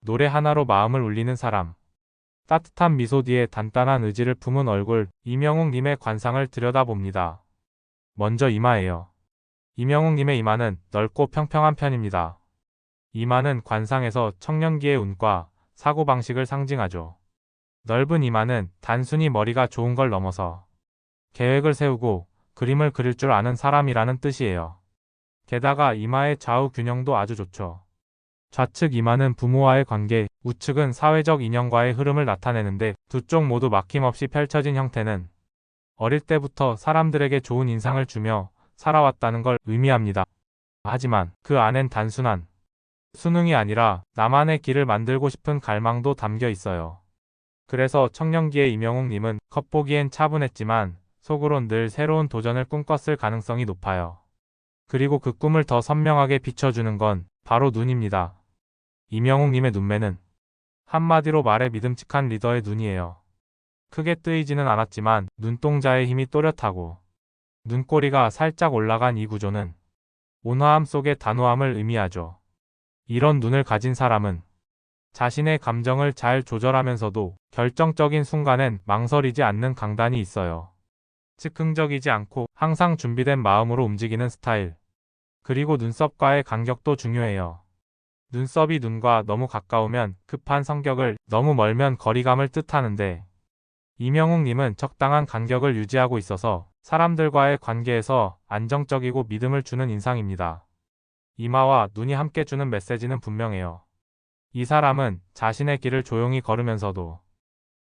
노래 하나로 마음을 울리는 사람. 따뜻한 미소 뒤에 단단한 의지를 품은 얼굴, 이명웅님의 관상을 들여다봅니다. 먼저 이마예요. 이명웅님의 이마는 넓고 평평한 편입니다. 이마는 관상에서 청년기의 운과 사고방식을 상징하죠. 넓은 이마는 단순히 머리가 좋은 걸 넘어서 계획을 세우고 그림을 그릴 줄 아는 사람이라는 뜻이에요. 게다가 이마의 좌우 균형도 아주 좋죠. 좌측 이마는 부모와의 관계, 우측은 사회적 인연과의 흐름을 나타내는데 두 쪽 모두 막힘없이 펼쳐진 형태는 어릴 때부터 사람들에게 좋은 인상을 주며 살아왔다는 걸 의미합니다. 하지만 그 안엔 단순한 수능이 아니라 나만의 길을 만들고 싶은 갈망도 담겨 있어요. 그래서 청년기의 이명웅님은 겉보기엔 차분했지만 속으론 늘 새로운 도전을 꿈꿨을 가능성이 높아요. 그리고 그 꿈을 더 선명하게 비춰주는 건 바로 눈입니다. 이명웅님의 눈매는 한마디로 말해 믿음직한 리더의 눈이에요. 크게 뜨이지는 않았지만 눈동자의 힘이 또렷하고 눈꼬리가 살짝 올라간 이 구조는 온화함 속의 단호함을 의미하죠. 이런 눈을 가진 사람은 자신의 감정을 잘 조절하면서도 결정적인 순간엔 망설이지 않는 강단이 있어요. 즉흥적이지 않고 항상 준비된 마음으로 움직이는 스타일. 그리고 눈썹과의 간격도 중요해요. 눈썹이 눈과 너무 가까우면 급한 성격을, 너무 멀면 거리감을 뜻하는데 이명웅님은 적당한 간격을 유지하고 있어서 사람들과의 관계에서 안정적이고 믿음을 주는 인상입니다. 이마와 눈이 함께 주는 메시지는 분명해요. 이 사람은 자신의 길을 조용히 걸으면서도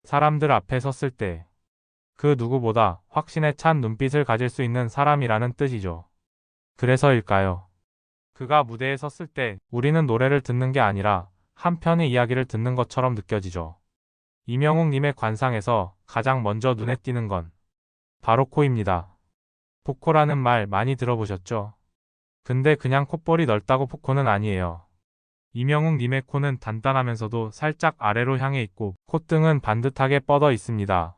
사람들 앞에 섰을 때 그 누구보다 확신에 찬 눈빛을 가질 수 있는 사람이라는 뜻이죠. 그래서일까요? 그가 무대에 섰을 때 우리는 노래를 듣는 게 아니라 한 편의 이야기를 듣는 것처럼 느껴지죠. 이명웅님의 관상에서 가장 먼저 눈에 띄는 건 바로 코입니다. 포코라는 말 많이 들어보셨죠? 근데 그냥 콧볼이 넓다고 포코는 아니에요. 이명웅님의 코는 단단하면서도 살짝 아래로 향해 있고 콧등은 반듯하게 뻗어 있습니다.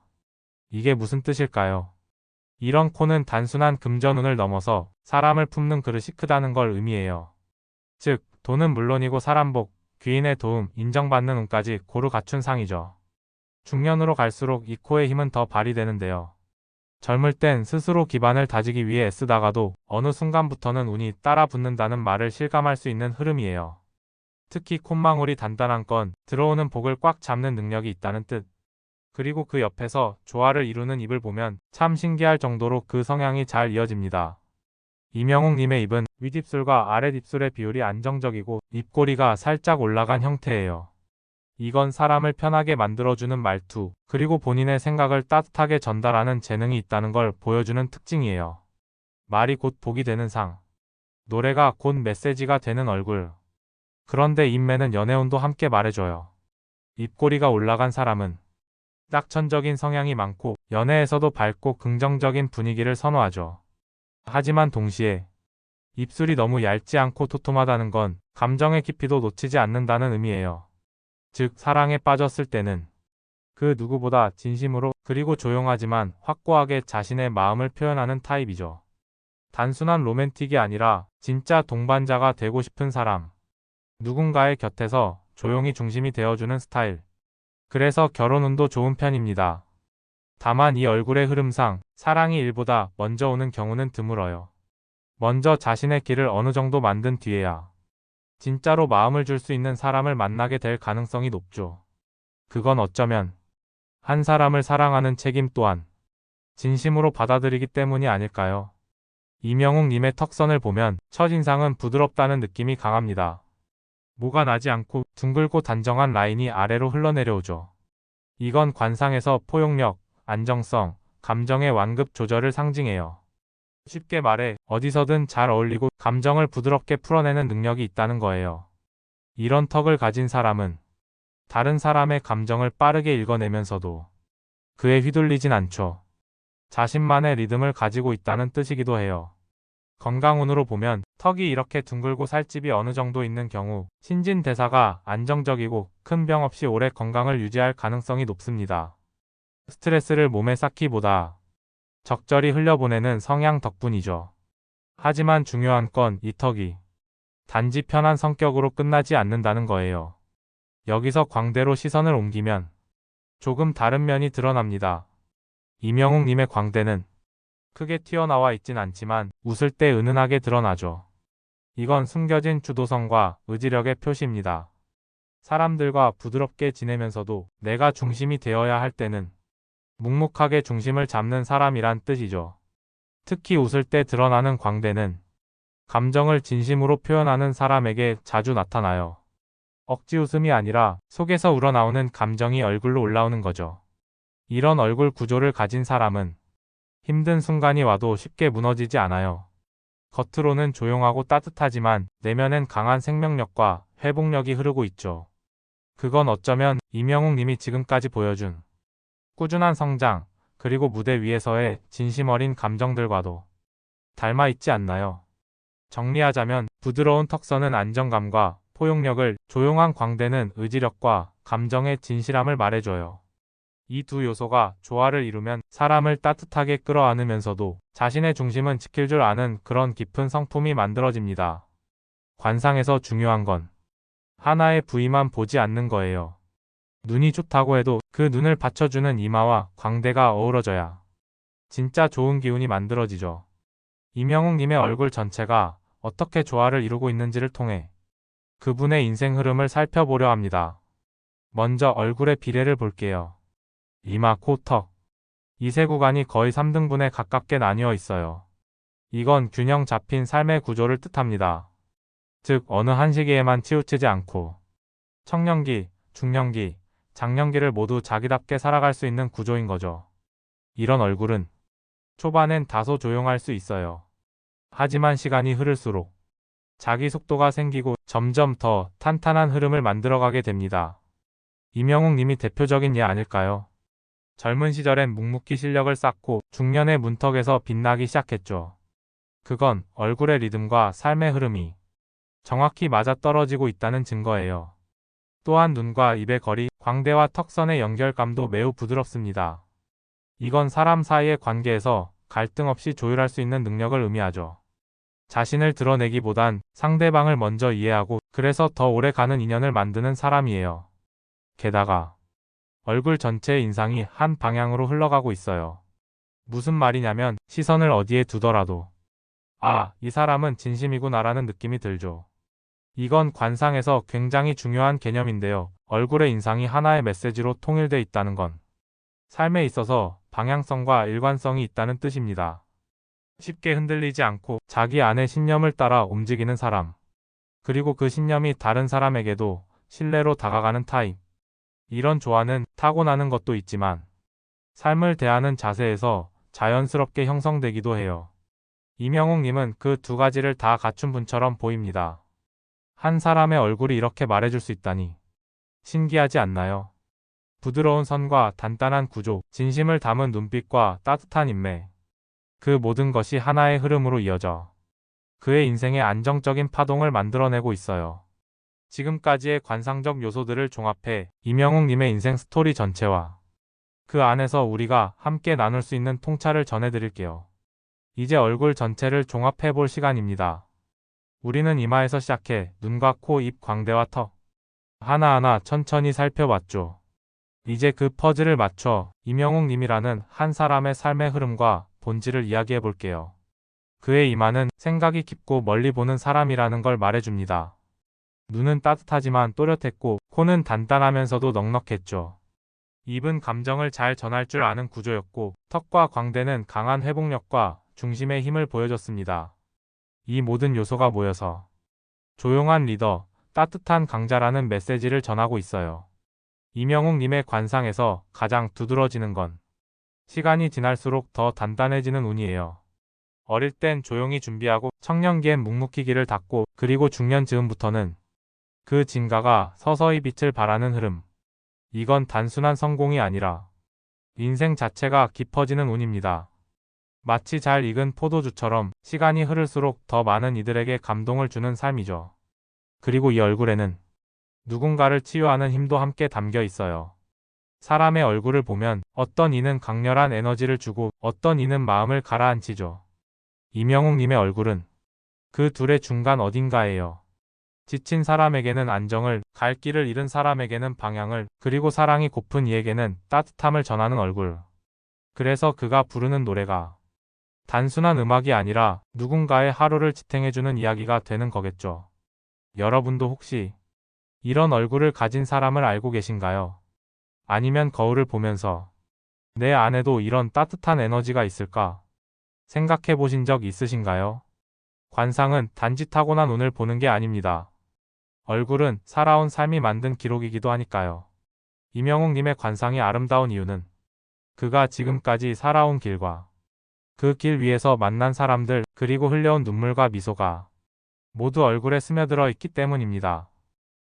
이게 무슨 뜻일까요? 이런 코는 단순한 금전운을 넘어서 사람을 품는 그릇이 크다는 걸 의미해요. 즉, 돈은 물론이고 사람 복, 귀인의 도움, 인정받는 운까지 고루 갖춘 상이죠. 중년으로 갈수록 이 코의 힘은 더 발휘되는데요. 젊을 땐 스스로 기반을 다지기 위해 애쓰다가도 어느 순간부터는 운이 따라 붙는다는 말을 실감할 수 있는 흐름이에요. 특히 콧망울이 단단한 건 들어오는 복을 꽉 잡는 능력이 있다는 뜻. 그리고 그 옆에서 조화를 이루는 입을 보면 참 신기할 정도로 그 성향이 잘 이어집니다. 이명웅님의 입은 윗입술과 아랫입술의 비율이 안정적이고 입꼬리가 살짝 올라간 형태예요. 이건 사람을 편하게 만들어주는 말투, 그리고 본인의 생각을 따뜻하게 전달하는 재능이 있다는 걸 보여주는 특징이에요. 말이 곧 복이 되는 상, 노래가 곧 메시지가 되는 얼굴. 그런데 인매는 연애운도 함께 말해줘요. 입꼬리가 올라간 사람은 낙천적인 성향이 많고 연애에서도 밝고 긍정적인 분위기를 선호하죠. 하지만 동시에 입술이 너무 얇지 않고 토톰하다는 건 감정의 깊이도 놓치지 않는다는 의미예요. 즉, 사랑에 빠졌을 때는 그 누구보다 진심으로 그리고 조용하지만 확고하게 자신의 마음을 표현하는 타입이죠. 단순한 로맨틱이 아니라 진짜 동반자가 되고 싶은 사람. 누군가의 곁에서 조용히 중심이 되어주는 스타일. 그래서 결혼운도 좋은 편입니다. 다만 이 얼굴의 흐름상 사랑이 일보다 먼저 오는 경우는 드물어요. 먼저 자신의 길을 어느 정도 만든 뒤에야 진짜로 마음을 줄 수 있는 사람을 만나게 될 가능성이 높죠. 그건 어쩌면 한 사람을 사랑하는 책임 또한 진심으로 받아들이기 때문이 아닐까요? 이명웅님의 턱선을 보면 첫인상은 부드럽다는 느낌이 강합니다. 모가 나지 않고 둥글고 단정한 라인이 아래로 흘러내려오죠. 이건 관상에서 포용력, 안정성, 감정의 완급 조절을 상징해요. 쉽게 말해 어디서든 잘 어울리고 감정을 부드럽게 풀어내는 능력이 있다는 거예요. 이런 턱을 가진 사람은 다른 사람의 감정을 빠르게 읽어내면서도 그에 휘둘리진 않죠. 자신만의 리듬을 가지고 있다는 뜻이기도 해요. 건강운으로 보면 턱이 이렇게 둥글고 살집이 어느 정도 있는 경우 신진대사가 안정적이고 큰 병 없이 오래 건강을 유지할 가능성이 높습니다. 스트레스를 몸에 쌓기보다 적절히 흘려보내는 성향 덕분이죠. 하지만 중요한 건 이 턱이 단지 편한 성격으로 끝나지 않는다는 거예요. 여기서 광대로 시선을 옮기면 조금 다른 면이 드러납니다. 이명웅님의 광대는 크게 튀어나와 있진 않지만 웃을 때 은은하게 드러나죠. 이건 숨겨진 주도성과 의지력의 표시입니다. 사람들과 부드럽게 지내면서도 내가 중심이 되어야 할 때는 묵묵하게 중심을 잡는 사람이란 뜻이죠. 특히 웃을 때 드러나는 광대는 감정을 진심으로 표현하는 사람에게 자주 나타나요. 억지 웃음이 아니라 속에서 우러나오는 감정이 얼굴로 올라오는 거죠. 이런 얼굴 구조를 가진 사람은 힘든 순간이 와도 쉽게 무너지지 않아요. 겉으로는 조용하고 따뜻하지만 내면엔 강한 생명력과 회복력이 흐르고 있죠. 그건 어쩌면 이명웅 님이 지금까지 보여준 꾸준한 성장, 그리고 무대 위에서의 진심 어린 감정들과도 닮아 있지 않나요? 정리하자면 부드러운 턱선은 안정감과 포용력을, 조용한 광대는 의지력과 감정의 진실함을 말해줘요. 이 두 요소가 조화를 이루면 사람을 따뜻하게 끌어안으면서도 자신의 중심은 지킬 줄 아는 그런 깊은 성품이 만들어집니다. 관상에서 중요한 건 하나의 부위만 보지 않는 거예요. 눈이 좋다고 해도 그 눈을 받쳐주는 이마와 광대가 어우러져야 진짜 좋은 기운이 만들어지죠. 이명웅님의 얼굴 전체가 어떻게 조화를 이루고 있는지를 통해 그분의 인생 흐름을 살펴보려 합니다. 먼저 얼굴의 비례를 볼게요. 이마, 코, 턱. 이 세 구간이 거의 3등분에 가깝게 나뉘어 있어요. 이건 균형 잡힌 삶의 구조를 뜻합니다. 즉, 어느 한 시기에만 치우치지 않고 청년기, 중년기, 장년기를 모두 자기답게 살아갈 수 있는 구조인 거죠. 이런 얼굴은 초반엔 다소 조용할 수 있어요. 하지만 시간이 흐를수록 자기 속도가 생기고 점점 더 탄탄한 흐름을 만들어가게 됩니다. 이명웅 님이 대표적인 예 아닐까요? 젊은 시절엔 묵묵히 실력을 쌓고 중년의 문턱에서 빛나기 시작했죠. 그건 얼굴의 리듬과 삶의 흐름이 정확히 맞아떨어지고 있다는 증거예요. 또한 눈과 입의 거리, 광대와 턱선의 연결감도 매우 부드럽습니다. 이건 사람 사이의 관계에서 갈등 없이 조율할 수 있는 능력을 의미하죠. 자신을 드러내기보단 상대방을 먼저 이해하고 그래서 더 오래 가는 인연을 만드는 사람이에요. 게다가 얼굴 전체의 인상이 한 방향으로 흘러가고 있어요. 무슨 말이냐면 시선을 어디에 두더라도 이 사람은 진심이구나라는 느낌이 들죠. 이건 관상에서 굉장히 중요한 개념인데요. 얼굴의 인상이 하나의 메시지로 통일돼 있다는 건 삶에 있어서 방향성과 일관성이 있다는 뜻입니다. 쉽게 흔들리지 않고 자기 안의 신념을 따라 움직이는 사람. 그리고 그 신념이 다른 사람에게도 신뢰로 다가가는 타입. 이런 조화는 타고나는 것도 있지만 삶을 대하는 자세에서 자연스럽게 형성되기도 해요. 이명웅 님은 그 두 가지를 다 갖춘 분처럼 보입니다. 한 사람의 얼굴이 이렇게 말해줄 수 있다니 신기하지 않나요? 부드러운 선과 단단한 구조, 진심을 담은 눈빛과 따뜻한 인매. 그 모든 것이 하나의 흐름으로 이어져 그의 인생의 안정적인 파동을 만들어내고 있어요. 지금까지의 관상적 요소들을 종합해 이명웅 님의 인생 스토리 전체와 그 안에서 우리가 함께 나눌 수 있는 통찰을 전해드릴게요. 이제 얼굴 전체를 종합해 볼 시간입니다. 우리는 이마에서 시작해 눈과 코, 입, 광대와 턱 하나하나 천천히 살펴봤죠. 이제 그 퍼즐을 맞춰 이명웅 님이라는 한 사람의 삶의 흐름과 본질을 이야기해 볼게요. 그의 이마는 생각이 깊고 멀리 보는 사람이라는 걸 말해줍니다. 눈은 따뜻하지만 또렷했고 코는 단단하면서도 넉넉했죠. 입은 감정을 잘 전할 줄 아는 구조였고 턱과 광대는 강한 회복력과 중심의 힘을 보여줬습니다. 이 모든 요소가 모여서 조용한 리더, 따뜻한 강자라는 메시지를 전하고 있어요. 이명웅 님의 관상에서 가장 두드러지는 건 시간이 지날수록 더 단단해지는 운이에요. 어릴 땐 조용히 준비하고 청년기엔 묵묵히 길을 닦고 그리고 중년 즈음부터는 그 진가가 서서히 빛을 발하는 흐름. 이건 단순한 성공이 아니라 인생 자체가 깊어지는 운입니다. 마치 잘 익은 포도주처럼 시간이 흐를수록 더 많은 이들에게 감동을 주는 삶이죠. 그리고 이 얼굴에는 누군가를 치유하는 힘도 함께 담겨 있어요. 사람의 얼굴을 보면 어떤 이는 강렬한 에너지를 주고 어떤 이는 마음을 가라앉히죠. 이명웅 님의 얼굴은 그 둘의 중간 어딘가예요. 지친 사람에게는 안정을, 갈 길을 잃은 사람에게는 방향을, 그리고 사랑이 고픈 이에게는 따뜻함을 전하는 얼굴. 그래서 그가 부르는 노래가 단순한 음악이 아니라 누군가의 하루를 지탱해주는 이야기가 되는 거겠죠. 여러분도 혹시 이런 얼굴을 가진 사람을 알고 계신가요? 아니면 거울을 보면서 내 안에도 이런 따뜻한 에너지가 있을까 생각해 보신 적 있으신가요? 관상은 단지 타고난 운을 보는 게 아닙니다. 얼굴은 살아온 삶이 만든 기록이기도 하니까요. 임영웅님의 관상이 아름다운 이유는 그가 지금까지 살아온 길과 그 길 위에서 만난 사람들 그리고 흘려온 눈물과 미소가 모두 얼굴에 스며들어 있기 때문입니다.